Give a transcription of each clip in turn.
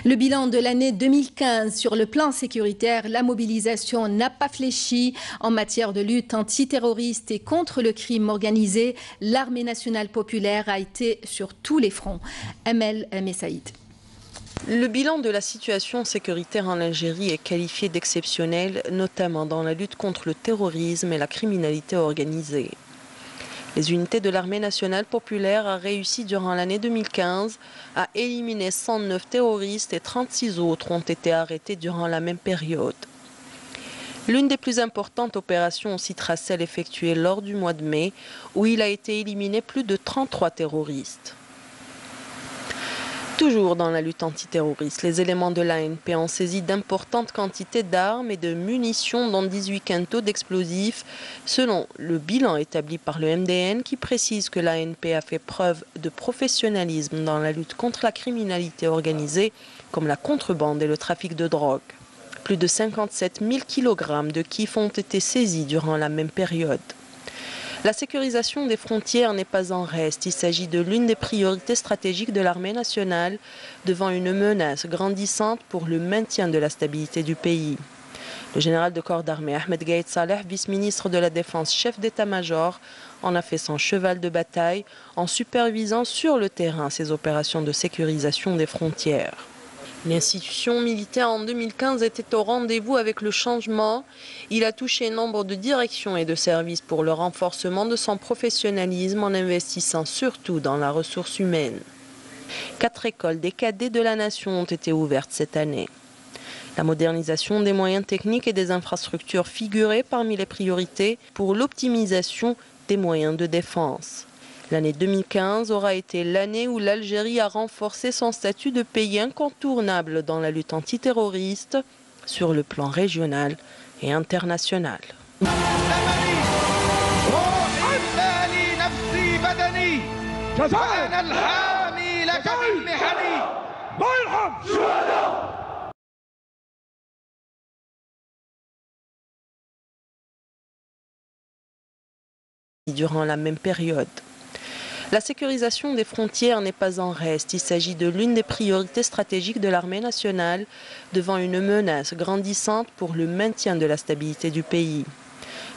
Le bilan de l'année 2015 sur le plan sécuritaire, la mobilisation n'a pas fléchi. En matière de lutte antiterroriste et contre le crime organisé, l'armée nationale populaire a été sur tous les fronts. Amel Messaïd. Le bilan de la situation sécuritaire en Algérie est qualifié d'exceptionnel, notamment dans la lutte contre le terrorisme et la criminalité organisée. Les unités de l'armée nationale populaire ont réussi durant l'année 2015 à éliminer 109 terroristes et 36 autres ont été arrêtés durant la même période. L'une des plus importantes opérations citera celle effectuée lors du mois de mai, où il a été éliminé plus de 33 terroristes. Toujours dans la lutte antiterroriste, les éléments de l'ANP ont saisi d'importantes quantités d'armes et de munitions, dont 18 quintaux d'explosifs, selon le bilan établi par le MDN qui précise que l'ANP a fait preuve de professionnalisme dans la lutte contre la criminalité organisée, comme la contrebande et le trafic de drogue. Plus de 57 000 kg de kif ont été saisis durant la même période. La sécurisation des frontières n'est pas en reste. Il s'agit de l'une des priorités stratégiques de l'armée nationale devant une menace grandissante pour le maintien de la stabilité du pays. Le général de corps d'armée Ahmed Gaïd Saleh, vice-ministre de la Défense, chef d'état-major, en a fait son cheval de bataille en supervisant sur le terrain ces opérations de sécurisation des frontières. L'institution militaire en 2015 était au rendez-vous avec le changement. Il a touché nombre de directions et de services pour le renforcement de son professionnalisme en investissant surtout dans la ressource humaine. 4 écoles des cadets de la nation ont été ouvertes cette année. La modernisation des moyens techniques et des infrastructures figurait parmi les priorités pour l'optimisation des moyens de défense. L'année 2015 aura été l'année où l'Algérie a renforcé son statut de pays incontournable dans la lutte antiterroriste sur le plan régional et international. Durant la même période. La sécurisation des frontières n'est pas en reste. Il s'agit de l'une des priorités stratégiques de l'armée nationale devant une menace grandissante pour le maintien de la stabilité du pays.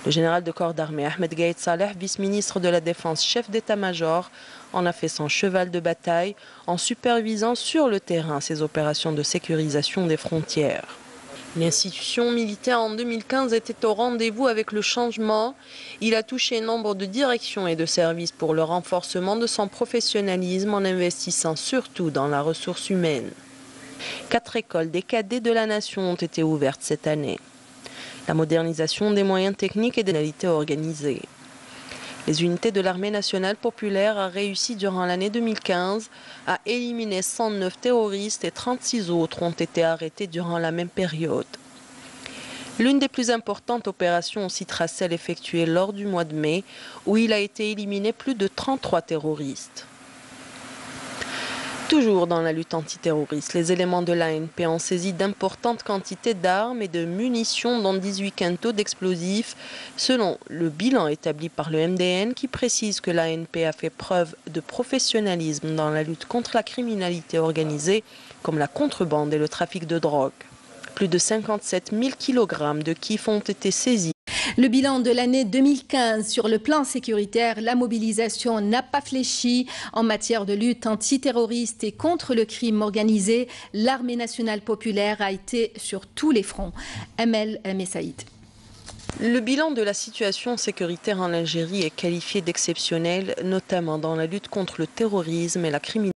Le général de corps d'armée Ahmed Gaïd Saleh, vice-ministre de la Défense, chef d'état-major, en a fait son cheval de bataille en supervisant sur le terrain ces opérations de sécurisation des frontières. L'institution militaire en 2015 était au rendez-vous avec le changement. Il a touché nombre de directions et de services pour le renforcement de son professionnalisme en investissant surtout dans la ressource humaine. 4 écoles des cadets de la nation ont été ouvertes cette année. La modernisation des moyens techniques et des modalités organisées. Les unités de l'armée nationale populaire ont réussi durant l'année 2015 à éliminer 109 terroristes et 36 autres ont été arrêtés durant la même période. L'une des plus importantes opérations citera celle effectuée lors du mois de mai, où il a été éliminé plus de 33 terroristes. Toujours dans la lutte antiterroriste, les éléments de l'ANP ont saisi d'importantes quantités d'armes et de munitions, dont 18 quintaux d'explosifs, selon le bilan établi par le MDN qui précise que l'ANP a fait preuve de professionnalisme dans la lutte contre la criminalité organisée, comme la contrebande et le trafic de drogue. Plus de 57 000 kg de kif ont été saisis. Le bilan de l'année 2015 sur le plan sécuritaire, la mobilisation n'a pas fléchi. En matière de lutte antiterroriste et contre le crime organisé, l'armée nationale populaire a été sur tous les fronts. Amel Messaïd. Le bilan de la situation sécuritaire en Algérie est qualifié d'exceptionnel, notamment dans la lutte contre le terrorisme et la criminalité.